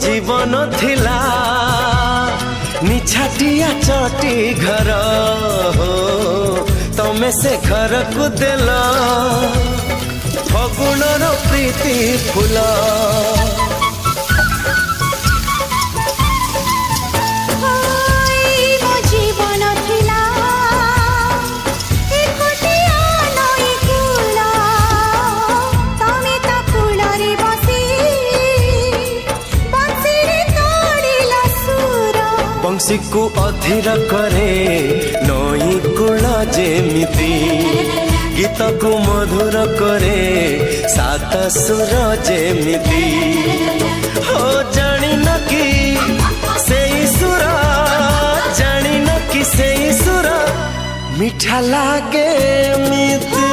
जीवन थिला निछाटिया चटी घर हो तमे से घर को देल फगुणर प्रीति फूल बंशी को अधीर करे नई कूल जेमिति गीत को मधुर करे सात सुर जेमिति हो जानी न कि से सुर जानी न कि से सुर मीठा लागे मिति